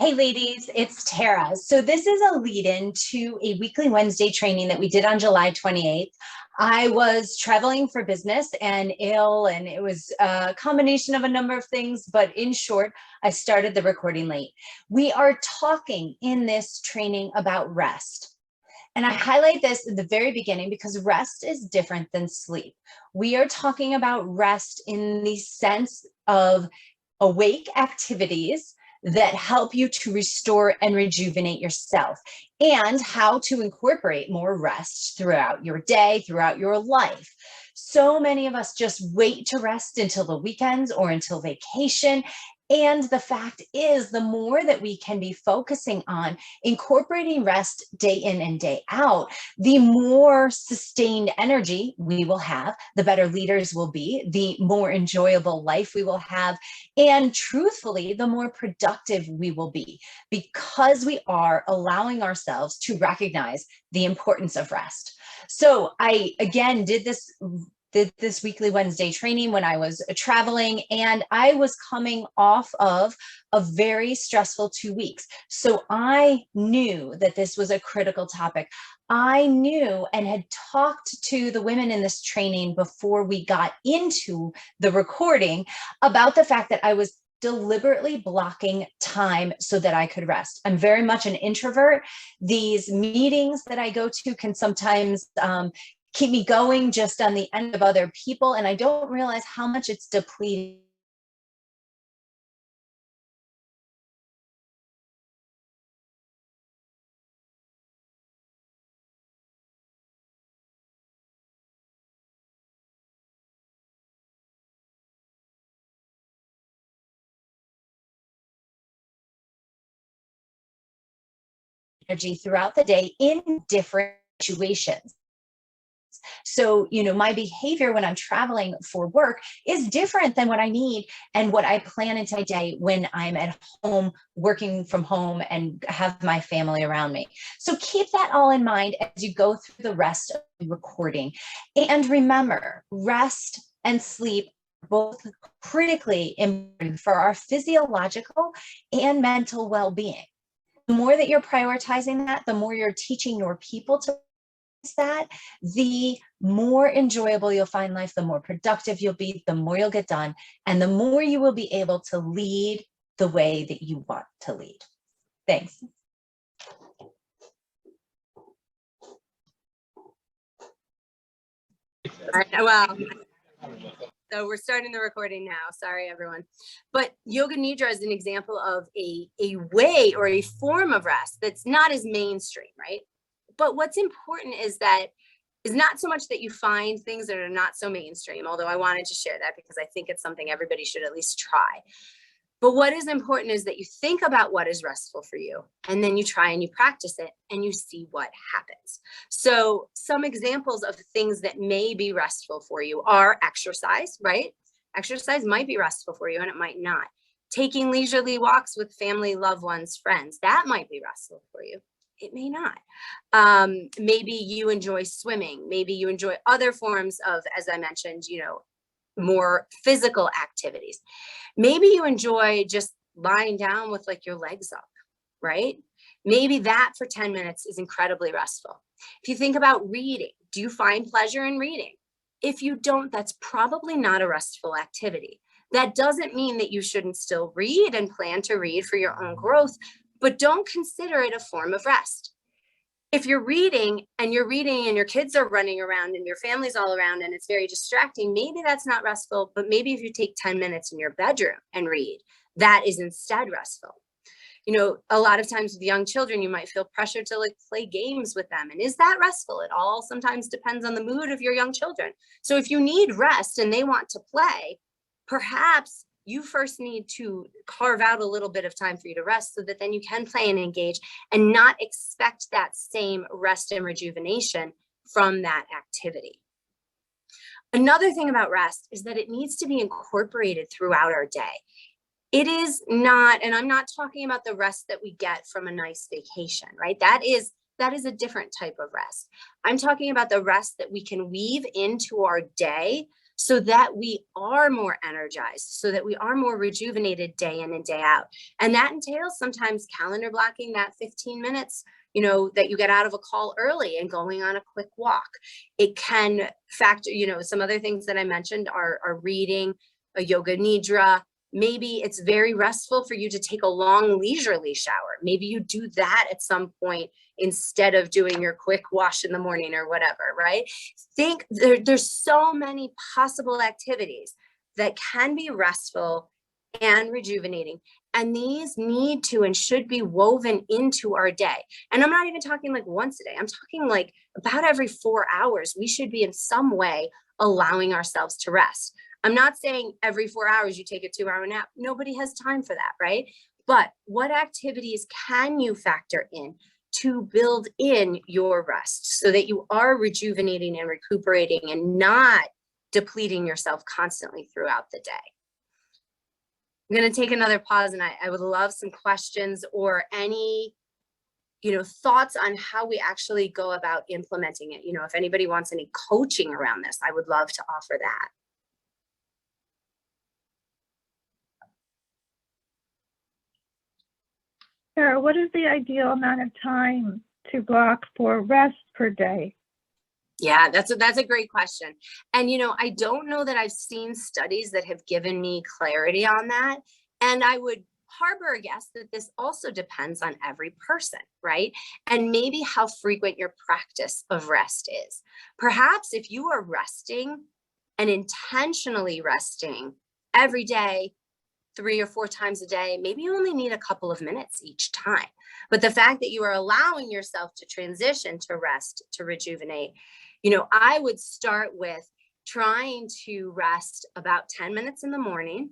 Hey ladies, it's Tara. So this is a lead-in to a weekly Wednesday training that we did on July 28th. I was traveling for business and ill, and it was a combination of a number of things, but in short, I started the recording late. We are talking in this training about rest. And I highlight this at the very beginning because rest is different than sleep. We are talking about rest in the sense of awake activities that help you to restore and rejuvenate yourself, and how to incorporate more rest throughout your day, throughout your life. So many of us just wait to rest until the weekends or until vacation. And the fact is, the more that we can be focusing on incorporating rest day in and day out, the more sustained energy we will have, the better leaders will be, the more enjoyable life we will have, and truthfully, the more productive we will be, because we are allowing ourselves to recognize the importance of rest. So I, again, did this weekly Wednesday training when I was traveling, and I was coming off of a very stressful 2 weeks. So I knew that this was a critical topic. I knew and had talked to the women in this training before we got into the recording about the fact that I was deliberately blocking time so that I could rest. I'm very much an introvert. These meetings that I go to can sometimes keep me going just on the end of other people, and I don't realize how much it's depleting. Energy throughout the day in different situations. So, my behavior when I'm traveling for work is different than what I need and what I plan into my day when I'm at home, working from home, and have my family around me. So keep that all in mind as you go through the rest of the recording. And remember, rest and sleep both critically important for our physiological and mental well-being. The more that you're prioritizing that, the more you're teaching your people to that, the more enjoyable you'll find life, the more productive you'll be, the more you'll get done, and the more you will be able to lead the way that you want to lead. Thanks. Well, so we're starting the recording now. Sorry, everyone. But Yoga Nidra is an example of a way or a form of rest that's not as mainstream, right? But what's important is not so much that you find things that are not so mainstream, although I wanted to share that because I think it's something everybody should at least try. But what is important is that you think about what is restful for you, and then you try and you practice it and you see what happens. So some examples of things that may be restful for you are exercise, right? Exercise might be restful for you and it might not. Taking leisurely walks with family, loved ones, friends, that might be restful for you. It may not. Maybe you enjoy swimming. Maybe you enjoy other forms of, as I mentioned, more physical activities. Maybe you enjoy just lying down with like your legs up, right? Maybe that for 10 minutes is incredibly restful. If you think about reading, do you find pleasure in reading? If you don't, that's probably not a restful activity. That doesn't mean that you shouldn't still read and plan to read for your own growth, but don't consider it a form of rest. If you're reading and your kids are running around and your family's all around and it's very distracting, maybe that's not restful, but maybe if you take 10 minutes in your bedroom and read, that is instead restful. A lot of times with young children, you might feel pressure to like play games with them. And is that restful? It all sometimes depends on the mood of your young children. So if you need rest and they want to play, perhaps you first need to carve out a little bit of time for you to rest so that then you can play and engage and not expect that same rest and rejuvenation from that activity. Another thing about rest is that it needs to be incorporated throughout our day. It is not, and I'm not talking about the rest that we get from a nice vacation, right? That is a different type of rest. I'm talking about the rest that we can weave into our day so that we are more energized, so that we are more rejuvenated day in and day out. And that entails sometimes calendar blocking that 15 minutes, you know, that you get out of a call early and going on a quick walk. It can factor, you know, some other things that I mentioned are reading, a yoga nidra. Maybe it's very restful for you to take a long leisurely shower. Maybe you do that at some point instead of doing your quick wash in the morning or whatever, right? Think there's so many possible activities that can be restful and rejuvenating. And these need to and should be woven into our day. And I'm not even talking like once a day. I'm talking like about every 4 hours, we should be in some way allowing ourselves to rest. I'm not saying every 4 hours you take a 2-hour nap. Nobody has time for that, right? But what activities can you factor in to build in your rest so that you are rejuvenating and recuperating and not depleting yourself constantly throughout the day? I'm going to take another pause, and I would love some questions or any, you know, thoughts on how we actually go about implementing it. You know, if anybody wants any coaching around this, I would love to offer that. Sarah, what is the ideal amount of time to block for rest per day? Yeah, that's a great question. And, you know, I don't know that I've seen studies that have given me clarity on that. And I would harbor a guess that this also depends on every person, right? And maybe how frequent your practice of rest is. Perhaps if you are resting and intentionally resting every day, 3 or 4 times a day, maybe you only need a couple of minutes each time. But the fact that you are allowing yourself to transition to rest, to rejuvenate, you know, I would start with trying to rest about 10 minutes in the morning,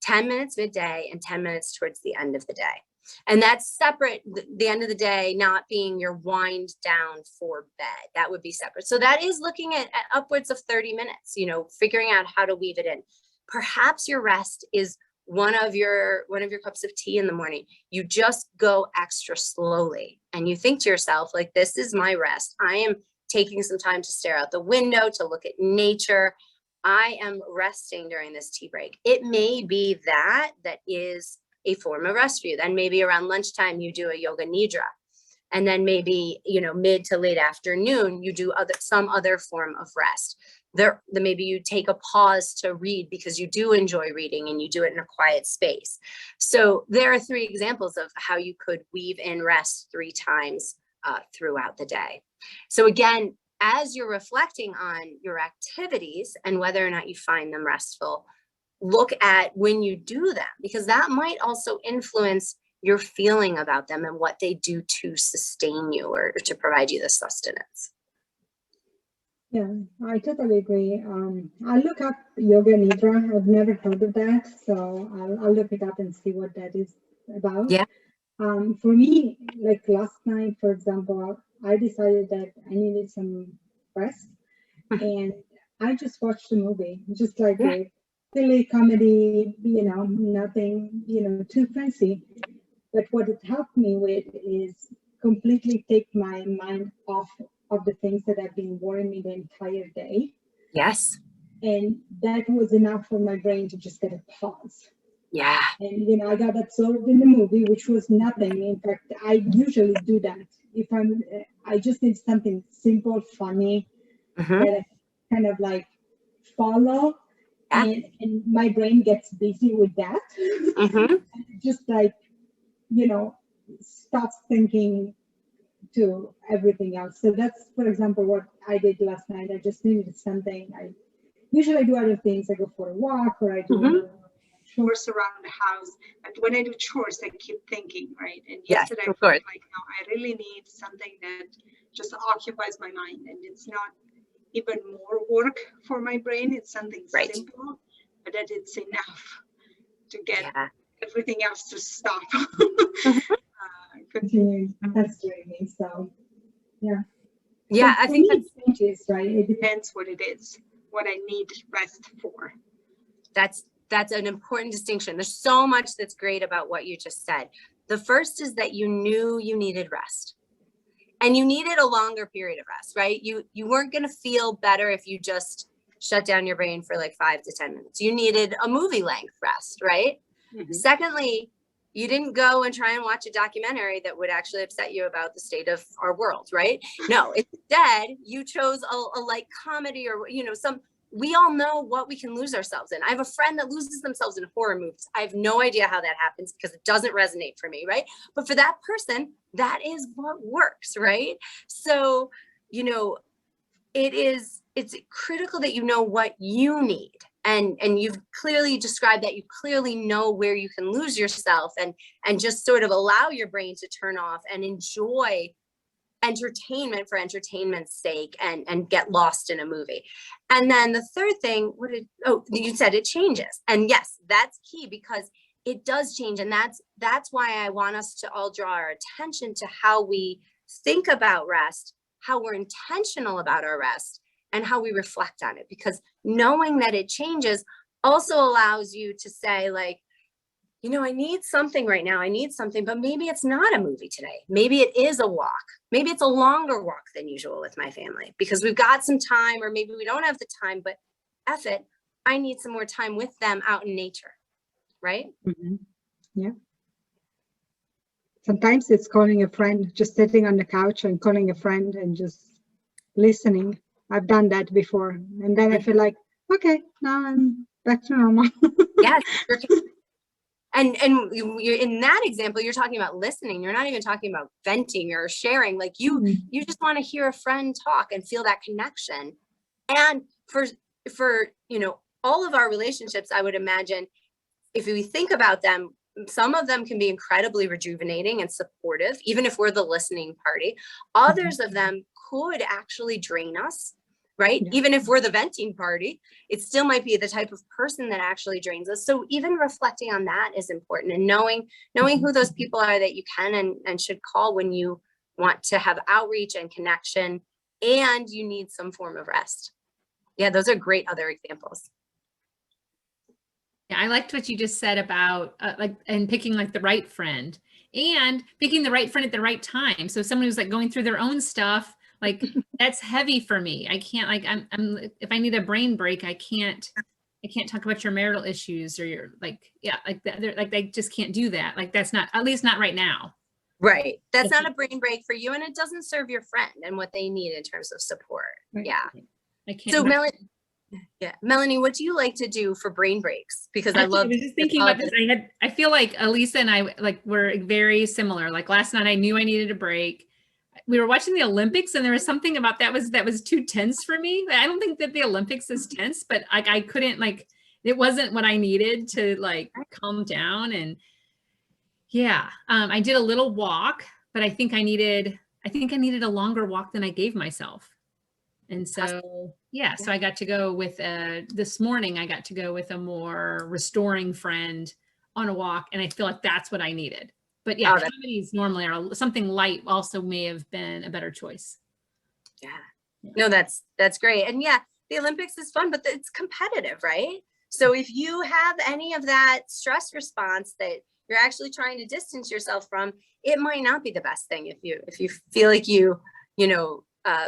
10 minutes midday, and 10 minutes towards the end of the day. And that's separate, the end of the day not being your wind down for bed. That would be separate. So that is looking at upwards of 30 minutes, you know, figuring out how to weave it in. Perhaps your rest is one of your cups of tea in the morning. You just go extra slowly and you think to yourself, like, this is my rest. I am taking some time to stare out the window, to look at nature. I am resting during this tea break. It may be that is a form of rest for you. Then maybe around lunchtime, you do a yoga nidra. And then maybe, you know, mid to late afternoon, you do some other form of rest. Maybe you take a pause to read because you do enjoy reading and you do it in a quiet space. So there are 3 examples of how you could weave in rest 3 times throughout the day. So again, as you're reflecting on your activities and whether or not you find them restful, look at when you do them, because that might also influence your feeling about them and what they do to sustain you or to provide you the sustenance. Yeah, I totally agree. I'll look up yoga nidra. I've never heard of that, so I'll look it up and see what that is about. Yeah. For me, like last night, for example, I decided that I needed some rest, and I just watched a movie, just like a silly comedy, you know, nothing, you know, too fancy. But what it helped me with is completely take my mind off of the things that have been worrying me the entire day. Yes. And that was enough for my brain to just get a pause. Yeah. And, you know, I got absorbed in the movie, which was nothing. In fact, I usually do that. If I just need something simple, funny, that I kind of like follow. Yeah. And my brain gets busy with that. Just like, you know, stops thinking to everything else. So that's, for example, what I did last night. I just needed something. I usually do other things. I go for a walk, or I do chores around the house. But when I do chores, I keep thinking, right? And yesterday I felt like, no, I really need something that just occupies my mind, and it's not even more work for my brain. It's something simple, but that it's enough to get everything else to stop. Continue. That's doing so. Yeah, I think that changes, right? It depends what it is, what I need rest for. That's an important distinction. There's so much that's great about what you just said. The first is that you knew you needed rest, and you needed a longer period of rest, right? You weren't going to feel better if you just shut down your brain for like 5 to 10 minutes. You needed a movie length rest, right? Secondly, you didn't go and try and watch a documentary that would actually upset you about the state of our world, right? No, instead you chose a light comedy or, you know, we all know what we can lose ourselves in. I have a friend that loses themselves in horror movies. I have no idea how that happens because it doesn't resonate for me, right? But for that person, that is what works, right? So, you know, it's critical that you know what you need. And you've clearly described that. You clearly know where you can lose yourself and just sort of allow your brain to turn off and enjoy entertainment for entertainment's sake and get lost in a movie. And then the third thing, you said it changes. And yes, that's key because it does change. And that's why I want us to all draw our attention to how we think about rest, how we're intentional about our rest, and how we reflect on it, because knowing that it changes also allows you to say, like, you know, I need something right now. I need something, but maybe it's not a movie today. Maybe it is a walk. Maybe it's a longer walk than usual with my family because we've got some time, or maybe we don't have the time, but F it, I need some more time with them out in nature, right? Yeah. Sometimes it's calling a friend, just sitting on the couch and calling a friend and just listening. I've done that before. And then I feel like, okay, now I'm back to normal. Yes. And you're in that example, you're talking about listening. You're not even talking about venting or sharing. Like you just want to hear a friend talk and feel that connection. And for, you know, all of our relationships, I would imagine if we think about them, some of them can be incredibly rejuvenating and supportive, even if we're the listening party. Others of them could actually drain us, right? Yeah. Even if we're the venting party, it still might be the type of person that actually drains us. So even reflecting on that is important, and knowing who those people are that you can and should call when you want to have outreach and connection and you need some form of rest. Yeah, those are great other examples. Yeah, I liked what you just said about and picking like the right friend and picking the right friend at the right time. So someone who's like going through their own stuff, like that's heavy for me. I can't, like, I'm if I need a brain break, I can't talk about your marital issues or your, like, yeah, like that. Like they just can't do that. Like that's not, at least not right now. Right. That's not a brain break for you, and it doesn't serve your friend and what they need in terms of support. Right. Yeah. I can't. So Melanie, what do you like to do for brain breaks? Because I was just thinking about this. I feel like Elisa and I were very similar. Like last night I knew I needed a break. We were watching the Olympics and there was something about that was too tense for me. I don't think that the Olympics is tense, but I couldn't, like, it wasn't what I needed to like calm down. And yeah, I did a little walk, but I think I needed a longer walk than I gave myself. And so, yeah, so I got to go with, this morning, I got to go with a more restoring friend on a walk. And I feel like that's what I needed. But yeah, comedies normally are something light also may have been a better choice. Yeah. No, that's great. And yeah, the Olympics is fun, but it's competitive, right? So if you have any of that stress response that you're actually trying to distance yourself from, it might not be the best thing if you feel like you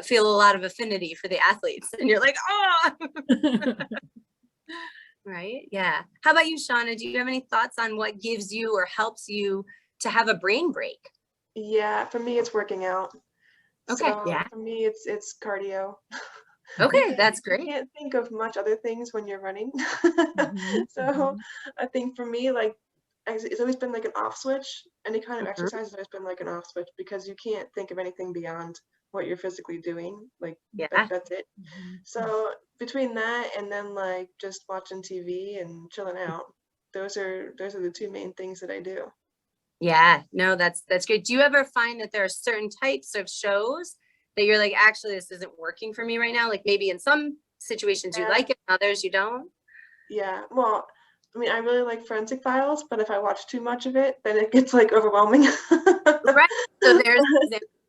feel a lot of affinity for the athletes and you're like, oh, right. Yeah. How about you, Shauna? Do you have any thoughts on what gives you or helps you to have a brain break? Yeah, for me, it's working out. Okay. So Yeah. for me, it's cardio. Okay. That's great. You can't think of much other things when you're running. So I think for me, like, it's always been like an off switch. Any kind of exercise has always been like an off switch because you can't think of anything beyond what you're physically doing. Like, that's it. So between that and then like just watching TV and chilling out, those are the two main things that I do. Yeah, no, that's great. Do you ever find that there are certain types of shows that you're like, actually, this isn't working for me right now? Like maybe in some situations you like it, others you don't? Yeah, well, I mean, I really like Forensic Files, but if I watch too much of it, then it gets like overwhelming. Right. So there's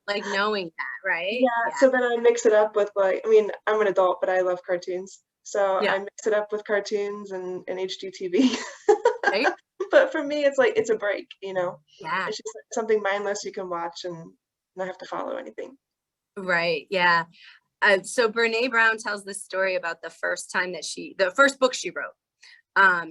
like knowing that, right? Yeah. So then I mix it up with like, I mean, I'm an adult, but I love cartoons. So I mix it up with cartoons and HGTV. Right. But for me, it's like, it's a break, Yeah. It's just like something mindless you can watch and not have to follow anything. Right. Yeah. So Brene Brown tells this story about the first time that the first book she wrote.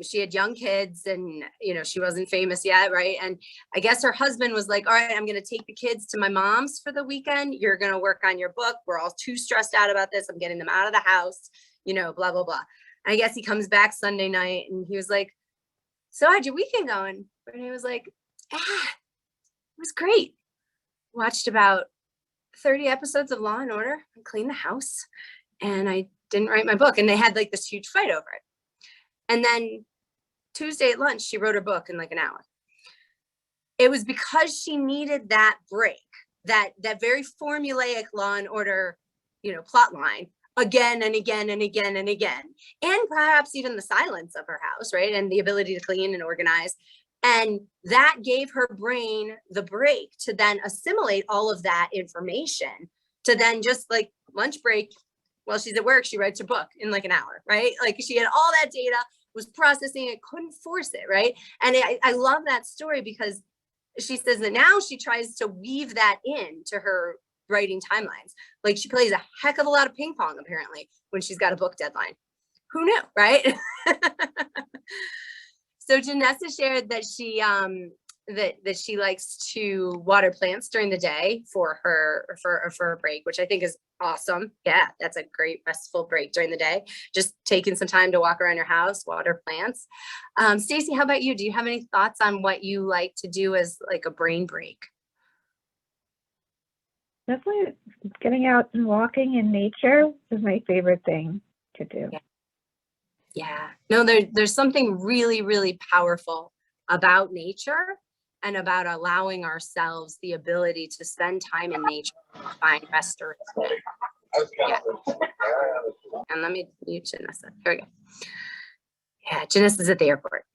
She had young kids and, you know, she wasn't famous yet, right? And I guess her husband was like, all right, I'm going to take the kids to my mom's for the weekend. You're going to work on your book. We're all too stressed out about this. I'm getting them out of the house, you know, blah, blah, blah. And I guess he comes back Sunday night and he was like, so how'd your weekend going? Brene was like, it was great. Watched about 30 episodes of Law and Order and cleaned the house. And I didn't write my book. And they had like this huge fight over it. And then Tuesday at lunch, she wrote her book in like an hour. It was because she needed that break, that very formulaic Law and Order, you know, plot line again and again and again and again. And perhaps even the silence of her house, right? And the ability to clean and organize. And that gave her brain the break to then assimilate all of that information, to then just like lunch break, while she's at work, she writes her book in like an hour, right? Like she had all that data, was processing it, couldn't force it, right? And I love that story because she says that now she tries to weave that in to her writing timelines. Like she plays a heck of a lot of ping pong apparently when she's got a book deadline. Who knew, right? So Janessa shared that she that she likes to water plants during the day for a break, which I think is awesome. Yeah, that's a great restful break during the day. Just taking some time to walk around your house, water plants. Stacy, how about you? Do you have any thoughts on what you like to do as like a brain break? Definitely getting out and walking in nature is my favorite thing to do. Yeah, no, there's something really, really powerful about nature and about allowing ourselves the ability to spend time in nature and find restoration. Yeah. And let me mute Janessa. Here we go. Yeah, Janessa's at the airport.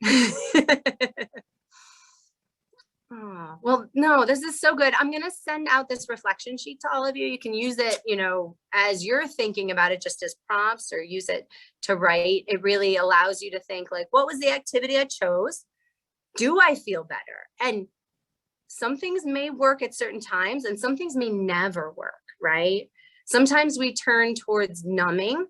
Oh, well, no, this is so good. I'm going to send out this reflection sheet to all of you. You can use it, you know, as you're thinking about it, just as prompts, or use it to write. It really allows you to think like, what was the activity I chose? Do I feel better? And some things may work at certain times and some things may never work, right? Sometimes we turn towards numbing,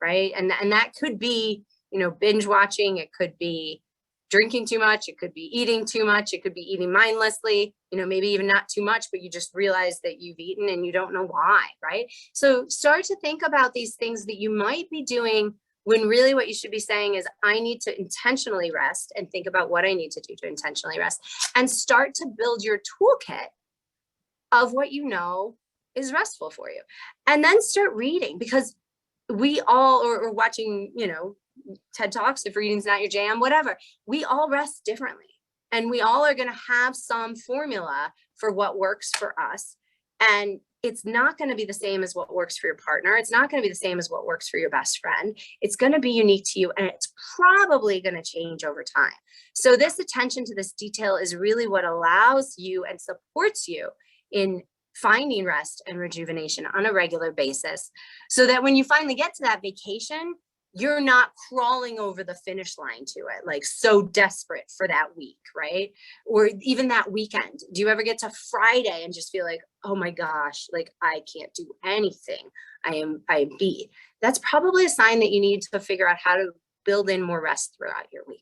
right? And that could be, you know, binge watching. It could be drinking too much. It could be eating too much. It could be eating mindlessly, you know, maybe even not too much, but you just realize that you've eaten and you don't know why, right? So start to think about these things that you might be doing when really what you should be saying is, I need to intentionally rest, and think about what I need to do to intentionally rest, and start to build your toolkit of what you know is restful for you. And then start reading, because we all are watching, you know, TED Talks, if reading's not your jam, whatever, we all rest differently. And we all are going to have some formula for what works for us. And it's not going to be the same as what works for your partner. It's not going to be the same as what works for your best friend. It's going to be unique to you, and it's probably going to change over time. So this attention to this detail is really what allows you and supports you in finding rest and rejuvenation on a regular basis, so that when you finally get to that vacation, you're not crawling over the finish line to it, like so desperate for that week, right? Or even that weekend. Do you ever get to Friday and just feel like, oh my gosh, like I can't do anything. I am beat. That's probably a sign that you need to figure out how to build in more rest throughout your week.